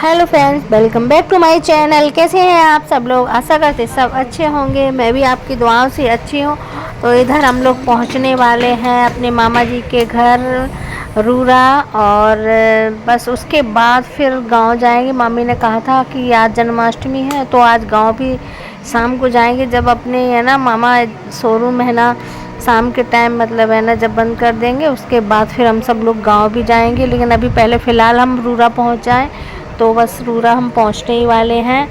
Hello friends, welcome back to my channel. कैसे हैं आप सब लोग? आशा करते सब अच्छे होंगे। मैं भी आपकी दुआओं से अच्छी हूँ। तो इधर हम लोग पहुँचने वाले हैं अपने मामा जी के घर रूरा, और बस उसके बाद फिर गांव जाएंगे। मामी ने कहा था कि आज जन्माष्टमी है तो आज गांव भी शाम को जाएंगे, जब अपने है ना मामा शोरूम है ना शाम के टाइम मतलब है ना जब बंद कर देंगे उसके बाद फिर हम सब लोग गांव भी जाएंगे। लेकिन अभी पहले फ़िलहाल हम रूरा पहुंच जाएं। तो बस रूरा हम पहुंचने ही वाले हैं।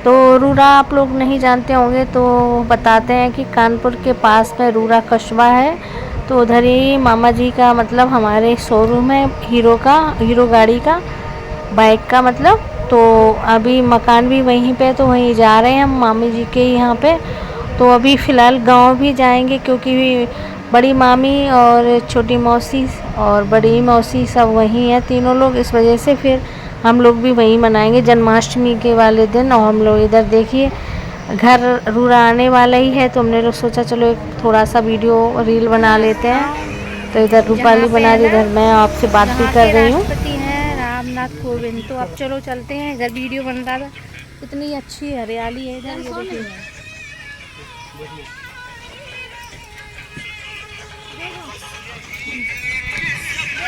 तो रूरा आप लोग नहीं जानते होंगे तो बताते हैं कि कानपुर के पास में रूरा कस्बा है। तो उधर ही मामा जी का मतलब हमारे शोरूम है हीरो गाड़ी का, बाइक का मतलब। तो अभी मकान भी वहीं पे, तो वहीं जा रहे हैं हम मामी जी के यहाँ पे। तो अभी फ़िलहाल गांव भी जाएंगे क्योंकि बड़ी मामी और छोटी मौसी और बड़ी मौसी सब वहीं हैं, तीनों लोग। इस वजह से फिर हम लोग भी वहीं मनाएंगे जन्माष्टमी के वाले दिन। और हम लोग इधर देखिए घर रूरा आने वाला ही है, तो हमने लोग सोचा चलो एक थोड़ा सा वीडियो रील बना लेते हैं। तो इधर रूपाली बना रही, इधर मैं आपसे बात भी कर रही हूँ। राष्ट्रपति हैं रामनाथ कोविंद। तो अब चलो चलते हैं, इधर वीडियो बन रहा था। इतनी अच्छी हरियाली है इधर, ये देखिए।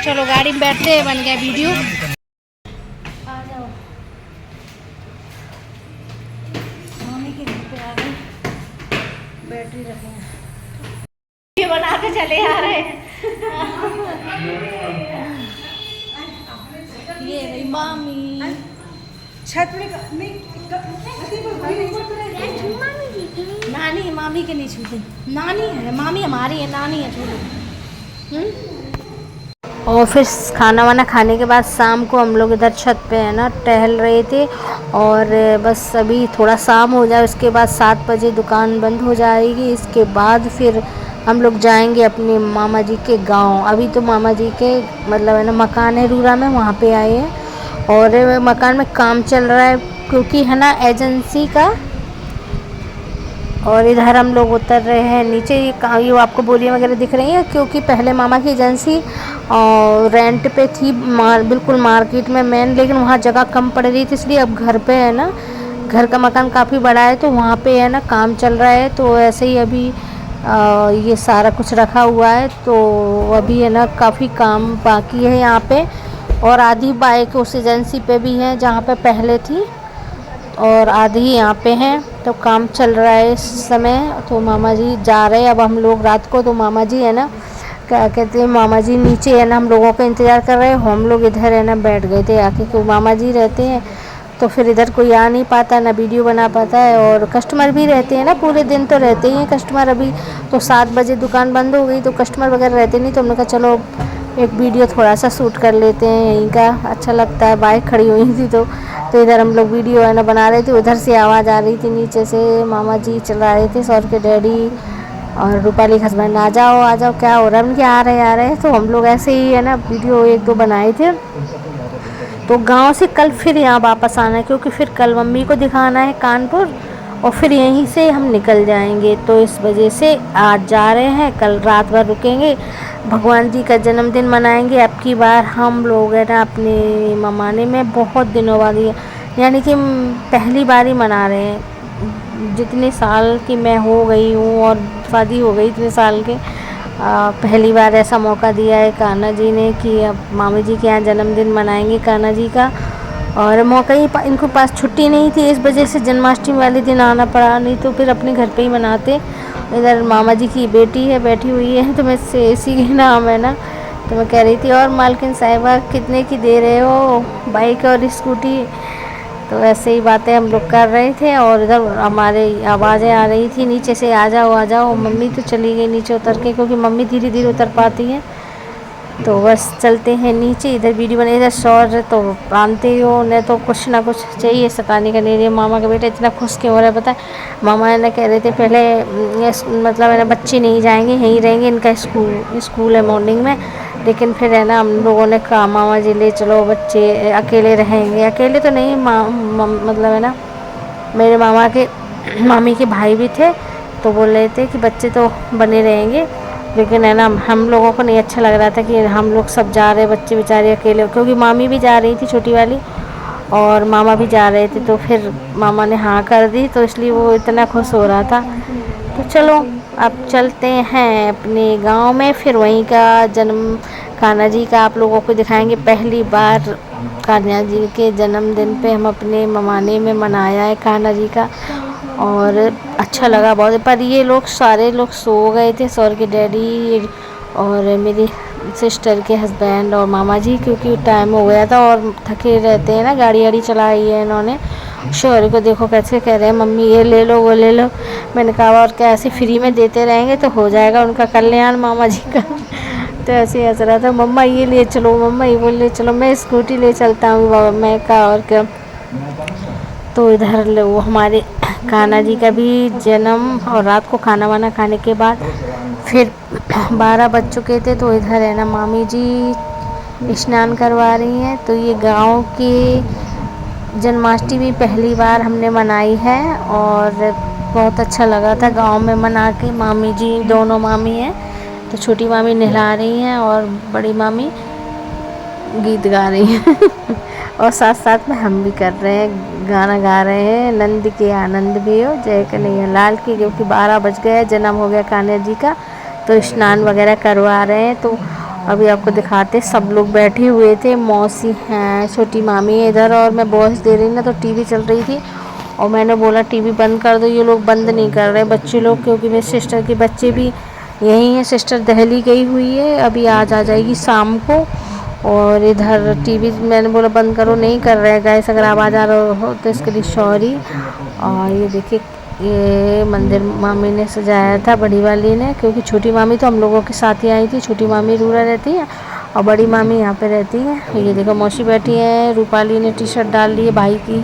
चलो गाड़ी में बैठते हैं, बन गया वीडियो। आ जाओ, मम्मी के घर पे आ गए, बैटरी रखे ये बना के चले आ रहे हैं। ये रही मामी छत में नानी, मामी के नहीं छूते, नानी है, मामी हमारी है, नानी है छोटी। और फिर खाना वाना खाने के बाद शाम को हम लोग इधर छत पे है ना टहल रहे थे। और बस अभी थोड़ा शाम हो जाए उसके बाद 7 बजे दुकान बंद हो जाएगी। इसके बाद फिर हम लोग जाएंगे अपने मामा जी के गांव। अभी तो मामा जी के मतलब है ना मकान है रूरा में, वहाँ पे आए हैं। और मकान में काम चल रहा है क्योंकि है ना एजेंसी का। और इधर हम लोग उतर रहे हैं नीचे। ये आपको बोलियाँ वगैरह दिख रही हैं क्योंकि पहले मामा की एजेंसी रेंट पे थी बिल्कुल मार्केट में मेन, लेकिन वहाँ जगह कम पड़ रही थी, इसलिए अब घर पे है ना, घर का मकान काफ़ी बड़ा है तो वहाँ पे है ना काम चल रहा है। तो ऐसे ही अभी ये सारा कुछ रखा हुआ है। तो अभी है ना काफ़ी काम बाकी है यहाँ पे। और आधी बाइक उस एजेंसी पे भी है जहाँ पे पहले थी, और आधी यहाँ पे हैं। तो काम चल रहा है इस समय। तो मामा जी जा रहे हैं अब हम लोग रात को। तो मामा जी है ना क्या कहते हैं, मामा जी नीचे है ना हम लोगों का इंतज़ार कर रहे हैं। हम लोग इधर है ना बैठ गए थे आके, क्योंकि मामा जी रहते हैं तो फिर इधर कोई आ नहीं पाता, ना वीडियो बना पाता है। और कस्टमर भी रहते हैं ना, पूरे दिन तो रहते ही हैं कस्टमर। अभी तो 7 बजे दुकान बंद हो गई तो कस्टमर वगैरह रहते नहीं। तो हमने कहा चलो एक वीडियो थोड़ा सा शूट कर लेते हैं यहीं का, अच्छा लगता है। बाइक खड़ी हुई थी तो इधर हम लोग वीडियो है ना बना रहे थे। उधर से आवाज़ आ रही थी नीचे से, मामा जी चला रहे थे सौर के डैडी और रूपाली हस्बैंड, आ जाओ क्या हो रहा है। उनके आ रहे हैं। तो हम लोग ऐसे ही है ना वीडियो 1-2 बनाए थे। तो गांव से कल फिर यहाँ वापस आना है क्योंकि फिर कल मम्मी को दिखाना है कानपुर, और फिर यहीं से हम निकल जाएंगे। तो इस वजह से आज जा रहे हैं, कल रात भर रुकेंगे, भगवान जी का जन्मदिन मनाएंगे। अब की बार हम लोग है ना अपने ममाने में बहुत दिनों बाद, यानी कि पहली बार ही मना रहे हैं। जितने साल की मैं हो गई हूँ और शादी हो गई इतने साल के, पहली बार ऐसा मौका दिया है कान्हा जी ने कि अब मामी जी के यहाँ जन्मदिन मनाएंगे कान्हा जी का। और मौका ही इनको पास छुट्टी नहीं थी, इस वजह से जन्माष्टमी वाले दिन आना पड़ा, नहीं तो फिर अपने घर पे ही मनाते। इधर मामा जी की बेटी है बैठी हुई है, तो मैं से इसी के नाम है ना। तो मैं कह रही थी और मालकिन साहिबा कितने की दे रहे हो बाइक और स्कूटी। तो ऐसे ही बातें हम लोग कर रहे थे। और इधर हमारे आवाज़ें आ रही थी नीचे से, आ जाओ। मम्मी तो चली गई नीचे उतर के, क्योंकि मम्मी धीरे धीरे उतर पाती हैं। तो बस चलते हैं नीचे। इधर वीडियो बने, इधर शौर तो जानते ही हो, उन्हें तो कुछ ना कुछ चाहिए सताने का। नहीं, मामा का बेटा इतना खुश क्यों हो रहा है पता है? मामा ने कह रहे थे पहले मतलब है ना बच्चे नहीं जाएंगे, यहीं रहेंगे, इनका स्कूल है मॉर्निंग में। लेकिन फिर है ना हम लोगों ने कहा मामा जी ले चलो, बच्चे अकेले रहेंगे। अकेले तो नहीं, मतलब है ना मेरे मामी के भाई भी थे, तो बोल रहे थे कि बच्चे तो बने रहेंगे। लेकिन है ना हम लोगों को नहीं अच्छा लग रहा था कि हम लोग सब जा रहे, बच्चे बेचारे अकेले, क्योंकि मामी भी जा रही थी छोटी वाली, और मामा भी जा रहे थे, तो फिर मामा ने हाँ कर दी, तो इसलिए वो इतना खुश हो रहा था। तो चलो अब चलते हैं अपने गांव में, फिर वहीं का जन्म कान्हा जी का आप लोगों को दिखाएंगे। पहली बार कान्हा जी के जन्मदिन पे हम अपने ममाने में मनाया है कान्हा जी का, और अच्छा लगा बहुत। पर ये लोग सारे लोग सो गए थे, सौर के डैडी और मेरी सिस्टर के हस्बैंड और मामा जी, क्योंकि टाइम हो गया था और थके रहते हैं ना, गाड़ी वाड़ी चलाई है इन्होंने। शौर्य को देखो कैसे कह रहे हैं मम्मी ये ले लो वो ले लो। मैंने कहा और क्या, ऐसे फ्री में देते रहेंगे तो हो जाएगा उनका कल्याण मामा जी का। तो ऐसे ही हंस रहा था, मम्मा ये ले चलो, मम्मा ये वो ले चलो, मैं स्कूटी ले चलता हूँ बाबा। मैं कहा और क्या। तो इधर वो हमारे कान्हा जी का भी जन्म, और रात को खाना वाना खाने के बाद फिर 12 बज चुके थे, तो इधर है ना मामी जी स्नान करवा रही हैं। तो ये गांव की जन्माष्टमी पहली बार हमने मनाई है, और बहुत अच्छा लगा था गांव में मना के। मामी जी दोनों मामी हैं, तो छोटी मामी नहला रही हैं और बड़ी मामी गीत गा रही हैं। और साथ साथ में हम भी कर रहे हैं, गाना गा रहे हैं, नंद के आनंद भी हो जय कन्हैया लाल की, क्योंकि 12 बज गए, जन्म हो गया कान्हा जी का। तो स्नान वगैरह करवा रहे हैं। तो अभी आपको दिखाते, सब लोग बैठे हुए थे, मौसी हैं, छोटी मामी है इधर, और मैं वॉइस दे रही ना तो टीवी चल रही थी, और मैंने बोला टीवी बंद कर दो, ये लोग बंद नहीं कर रहे बच्चे लोग, क्योंकि मेरी सिस्टर के बच्चे भी यहीं हैं। सिस्टर दिल्ली गई हुई है, अभी आज आ जाएगी शाम को। और इधर टीवी मैंने बोला बंद करो, नहीं कर रहे गाइस, अगर आवाज़ आ रहा हो तो इसके लिए सॉरी। और ये देखिए ये मंदिर मामी ने सजाया था, बड़ी वाली ने, क्योंकि छोटी मामी तो हम लोगों के साथ ही आई थी। छोटी मामी रूरा रहती है और बड़ी मामी यहाँ पे रहती है। ये देखो मौसी बैठी है, रूपाली ने टी शर्ट डाल ली है भाई की,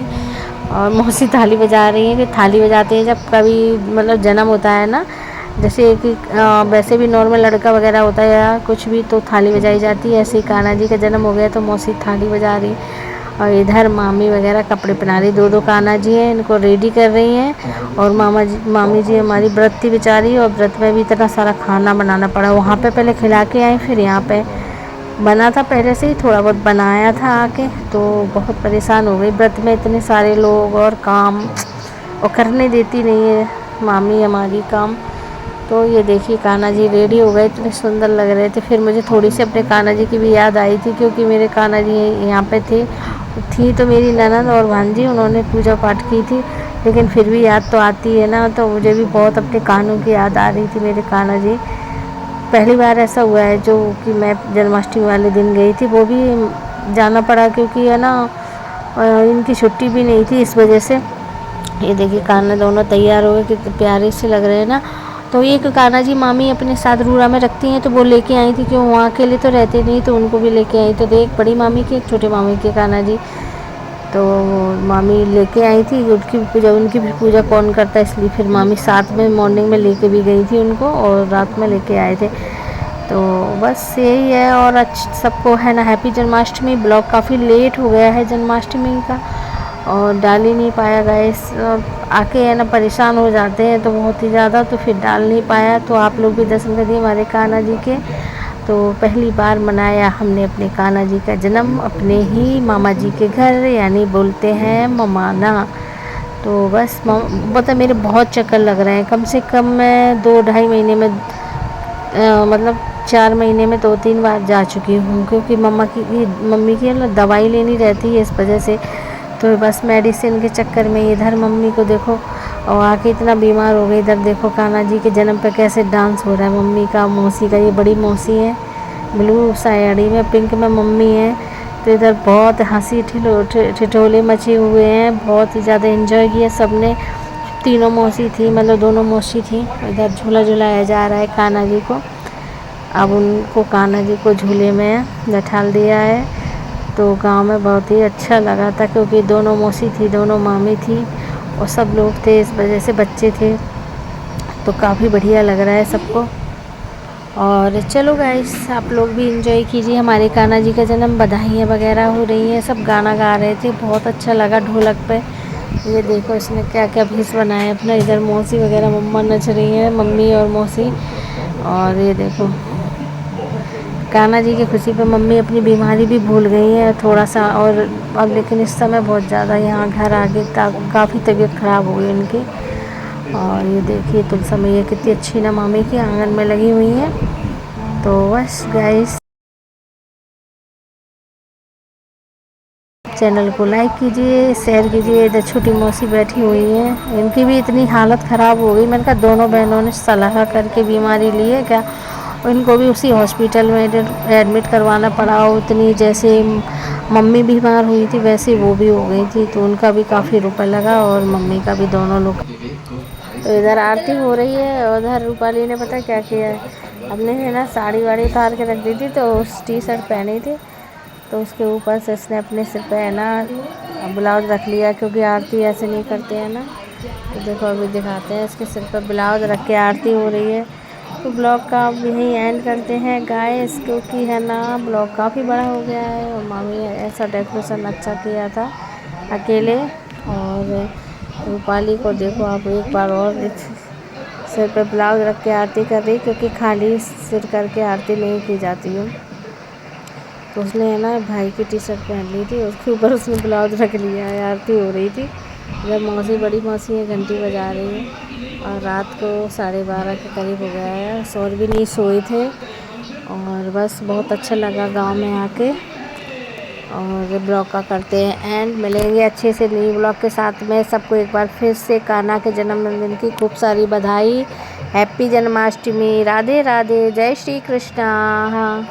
और मौसी थाली बजा रही है। कि थाली बजाते हैं जब कभी मतलब जन्म होता है ना, जैसे कि वैसे भी नॉर्मल लड़का वगैरह होता है या कुछ भी, तो थाली बजाई जाती है। ऐसे ही कान्हा जी का जन्म हो गया तो मौसी थाली बजा रही। और इधर मामी वगैरह कपड़े पहना रही, दो कान्हा जी हैं, इनको रेडी कर रही हैं। और मामी जी हमारी व्रत थी बेचारी, और व्रत में भी इतना सारा खाना बनाना पड़ा। वहाँ पे पहले खिला के आई, फिर यहाँ पे बना था पहले से ही, थोड़ा बहुत बनाया था आके, तो बहुत परेशान हो गई। व्रत में इतने सारे लोग और काम, और करने देती नहीं है मामी हमारी काम। तो ये देखिए कान्हा जी रेडी हो गए, इतने सुंदर लग रहे थे। फिर मुझे थोड़ी सी अपने कान्हा जी की भी याद आई थी, क्योंकि मेरे कान्हा जी यहाँ पे थी तो मेरी ननद और भांजी, उन्होंने पूजा पाठ की थी। लेकिन फिर भी याद तो आती है ना, तो मुझे भी बहुत अपने कान्हों की याद आ रही थी, मेरे कान्हा जी। पहली बार ऐसा हुआ है जो कि मैं जन्माष्टमी वाले दिन गई थी, वो भी जाना पड़ा क्योंकि है ना इनकी छुट्टी भी नहीं थी, इस वजह से। ये देखिए कान्हा दोनों तैयार हो गए, कितने प्यारे से लग रहे हैं ना। तो एक कान्हा जी मामी अपने साथ रूरा में रखती हैं, तो वो लेके आई थी, क्यों वहाँ अकेले तो रहते नहीं, तो उनको भी लेके आई। तो एक बड़ी मामी की, एक छोटे मामी की कान्हा जी, तो मामी लेके आई थी। उनकी भी पूजा कौन करता है, इसलिए फिर मामी साथ में मॉर्निंग में लेके भी गई थी उनको, और रात में लेके आए थे। तो बस यही है। और सबको है ना हैप्पी जन्माष्टमी। ब्लॉग काफ़ी लेट हो गया है जन्माष्टमी का, और डाल ही नहीं पाया गाइस। आके है ना परेशान हो जाते हैं तो बहुत ही ज़्यादा, तो फिर डाल नहीं पाया। तो आप लोग भी दर्शन करिए हमारे कान्हा जी के। तो पहली बार मनाया हमने अपने कान्हा जी का जन्म अपने ही मामा जी के घर, यानी बोलते हैं ममाना। तो बस मतलब मेरे बहुत चक्कर लग रहे हैं, कम से कम मैं 2-2.5 महीने में मतलब 4 महीने में 2-3 बार जा चुकी हूँ, क्योंकि मम्मी की ना दवाई लेनी रहती है, इस वजह से। तो बस मेडिसिन के चक्कर में इधर मम्मी को देखो, और आके इतना बीमार हो गई। इधर देखो कान्हा जी के जन्म पे कैसे डांस हो रहा है मम्मी का, मौसी का। ये बड़ी मौसी है ब्लू साड़ी में, पिंक में मम्मी है। तो इधर बहुत हंसी ठिठोले मचे हुए हैं, बहुत ही ज़्यादा एंजॉय किया सबने। तीनों मौसी थी, मतलब दोनों मौसी थी। इधर झूला झुलाया जा रहा है कान्हा जी को। अब उनको कान्हा जी को झूले में बैठाल दिया है। तो गांव में बहुत ही अच्छा लगा था, क्योंकि दोनों मौसी थी, दोनों मामी थी, और सब लोग थे, इस वजह से बच्चे थे। तो काफ़ी बढ़िया लग रहा है सबको। और चलो गाइस आप लोग भी इंजॉय कीजिए हमारे कान्हा जी का जन्म। बधाइयाँ वगैरह हो रही हैं, सब गाना गा रहे थे, बहुत अच्छा लगा ढोलक पे। ये देखो इसने क्या क्या भेष बनाया अपना। इधर मौसी वगैरह मम्मा नच रही हैं, मम्मी और मौसी। और ये देखो कान्हा जी की खुशी पे मम्मी अपनी बीमारी भी भूल गई है थोड़ा सा। और अब लेकिन इस समय बहुत ज़्यादा यहाँ घर आगे काफ़ी तबीयत ख़राब हो गई उनकी। और ये देखिए तुलसी मैया कितनी अच्छी ना मामी की आंगन में लगी हुई है। तो बस गाइस, चैनल को लाइक कीजिए, शेयर कीजिए। इधर छोटी मौसी बैठी हुई हैं, इनकी भी इतनी हालत ख़राब हो गई। मैंने कहा दोनों बहनों ने सलाह करके बीमारी ली है क्या। इनको भी उसी हॉस्पिटल में एडमिट करवाना पड़ा। उतनी जैसे मम्मी बीमार हुई थी वैसे वो भी हो गई थी, तो उनका भी काफ़ी रुपया लगा और मम्मी का भी, दोनों लोग। तो इधर आरती हो रही है और उधर रूपाली ने पता क्या किया है, हमने है ना साड़ी वाड़ी उतार के रख दी थी, तो उस टी शर्ट पहनी थी तो उसके ऊपर से इसने अपने सिर पे है ना ब्लाउज रख लिया, क्योंकि आरती ऐसे नहीं करते हैं ना। तो देखो अभी दिखाते हैं, इसके सिर पर ब्लाउज रख के आरती हो रही है। तो ब्लॉग का अब यहीं एंड करते हैं गाइस, क्योंकि है ना ब्लॉग काफ़ी बड़ा हो गया है और मामी ऐसा डेकोरेशन अच्छा किया था अकेले। और रूपाली को देखो आप एक बार और सिर पे ब्लाउज रख के आरती कर रही, क्योंकि खाली सिर करके आरती नहीं की जाती है। तो उसने है ना भाई की टी शर्ट पहन ली थी, उसके ऊपर उसने ब्लाउज रख लिया है, आरती हो रही थी। जब मौसी, बड़ी मौसी है, घंटी बजा रही है और रात को 12:30 के करीब हो गया है, सौर भी नहीं सोए थे। और बस बहुत अच्छा लगा गांव में आके। और ब्लॉग का करते हैं एंड, मिलेंगे अच्छे से न्यू ब्लॉग के साथ में। सबको एक बार फिर से कान्हा के जन्मदिन की खूब सारी बधाई। हैप्पी जन्माष्टमी, राधे राधे, जय श्री कृष्णा। हाँ।